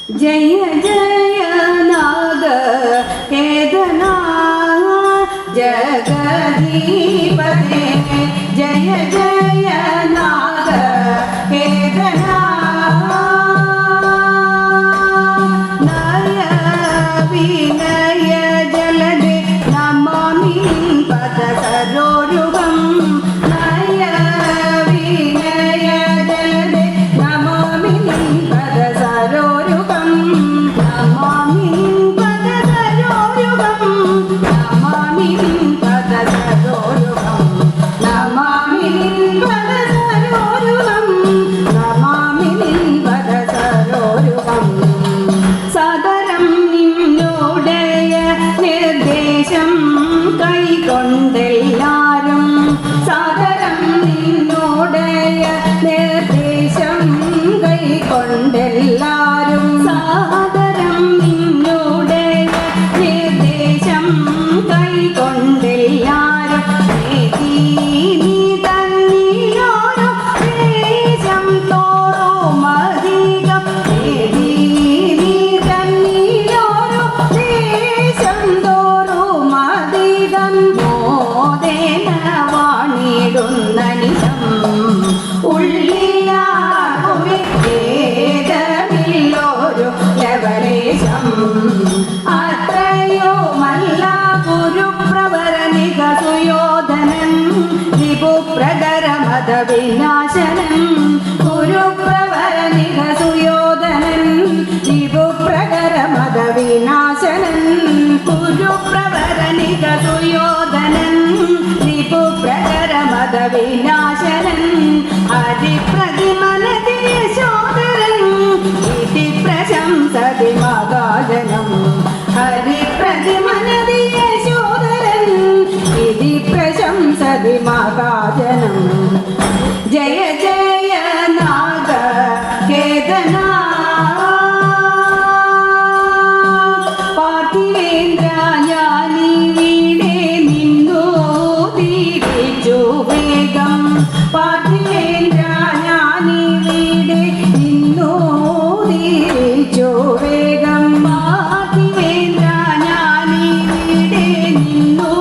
जय जय नाग केदना जगदीपते जय जय नाग केदना नय विनय जलदे नमामि पदसरोरुहं नय विनय जलदे नमामि पदसरोरुहं नमामि पदसरोरुहं नमामि पदसरोरुहं नमामि पदसरोरुहं नमामि पदसरोरुहं सादरं നിന്നോടയ നിർദ്ദേശം കൈക്കൊണ്ടെല്ലാരും സാദരം നിന്നോടയ നിർദ്ദേശം കൈക്കൊണ്ടെല്ലാരും സാദരം നിന്നോടയ നിർദ്ദേശം കൈക്കൊണ്ടെല്ലാരും നീ തന്നിലോരോ ദേശം തോറും അധികം നീ തന്നിലോരോ ദേശം തോറും അധികം മോദേന വാണിടുന്ന നിശം ഉള്ളിലാകുമേ ഏതമില്ലോരു ലവലേശം അത്രയുമല്ല ഗുരുപ്രവരനിക സുയോധനൻ രിപുപ്രകരമത വിനാശനൻ ഗുരുപ്രവരനിക സുയോധനൻ രിപുപ്രകരമത വിനാശനൻ ഗുരുപ്രവരനിക സുയോധനൻ രിപുപ്രകരമത വിനാശനൻ ഹരിപ്രതിമനതി യശോധരൻ ഇതി പ്രശംസതി മഹാജനം ഹരിപ്രതിമനതി യശോധരൻ ഇതി പ്രശംസതി മഹാജനം ജയ ജയ നാഗ കേദനാ പാർത്ഥിവേന്ദ്ര ഞാനിവിടെ നിന്നു തിരിച്ചു വേഗം പാർത്ഥിവേന്ദ്ര ഞാനിവിടെ നിന്നു തിരിച്ചു വേഗം പാർത്ഥിവേന്ദ്ര ഞാനിവിടെ നിന്നു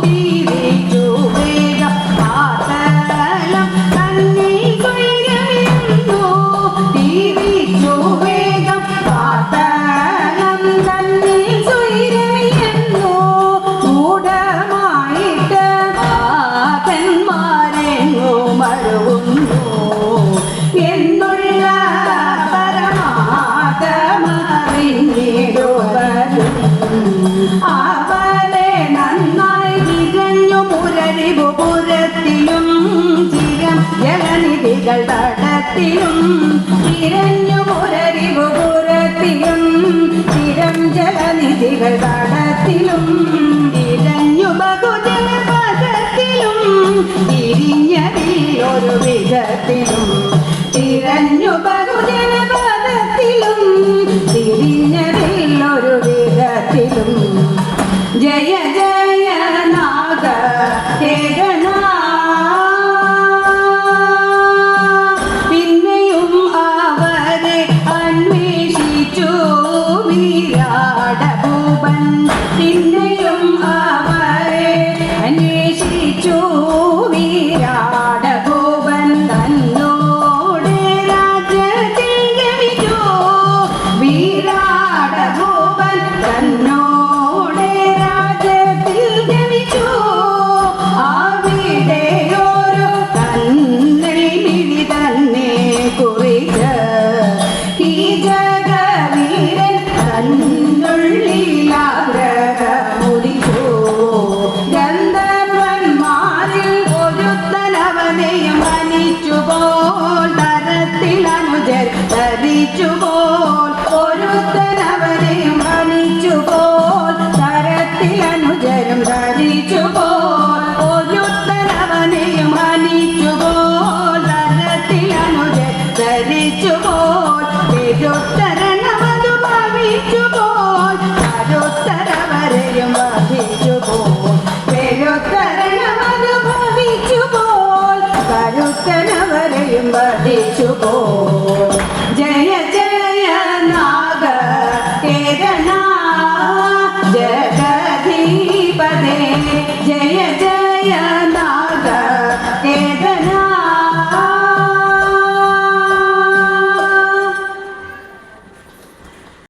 തിരിച്ചു വേഗം പാതലം തന്നിൽ സ്വൈരമെന്നു തിരിച്ചു വേഗം പാതലം തന്നിൽ സ്വൈരമെന്നു കൂടമായിട്ട് ആകന്മാരെങ്ങോ മരുവുന്നു എന്നുള്ള പരമാതമറിഞ്ഞിടുവരും അവരെ നന്നായി തിരഞ്ഞു പുരരിപുരത്തിലും ചിരം ജലനിധികൾ തടത്തിലും തിരഞ്ഞു പുരരിപുരത്തിലും ചിരം ജലനിധികൾ തടത്തിലും തിരഞ്ഞു ബഹുജനപദത്തിലും തിരിഞ്ഞതിൽ ഒരു വിധത്തിലും തിരഞ്ഞു ബഹുജനപദത്തിലും തിരിഞ്ഞതിൽ ഒരു വിധത്തിലും ജയ ജയ നാഗ കേദനാ പിന്നെയും അവരെ അന്വേഷിച്ചു വിരാടഭൂപൻ പിന്നെയും അവരെ അന്വേഷിച്ചു വിരാടഭൂപൻ തന്നോട് രാജ്യത്തിൽ ഗമിച്ചു വിരാടഭൂപൻ തന്നോട് രാജ്യത്തിൽ ഗമിച്ചു അവിടെ ഒരു കണ്ണൽ മിഴി തന്നെ കുറിച്ച് ഈ ജഗവീരൻ തന്നുള്ളിലാഗ്രഹമുദിച്ചു ഗന്ധർവന്മാരിൽ ഒരുത്തനവനെയും ഹനിച്ചുപോൽ തരത്തിൽ അനുജർ ധരിച്ചുപോൽ ഒരുത്തനവനെയും ഹനിച്ചുപോൽ തരത്തിൽ അനുജരും ധരിച്ചുപോൽ ഒരുത്തനവനെയും ഹനിച്ചുപോൽ തരത്തിൽ അനുജർ ധരിച്ചുപോൽ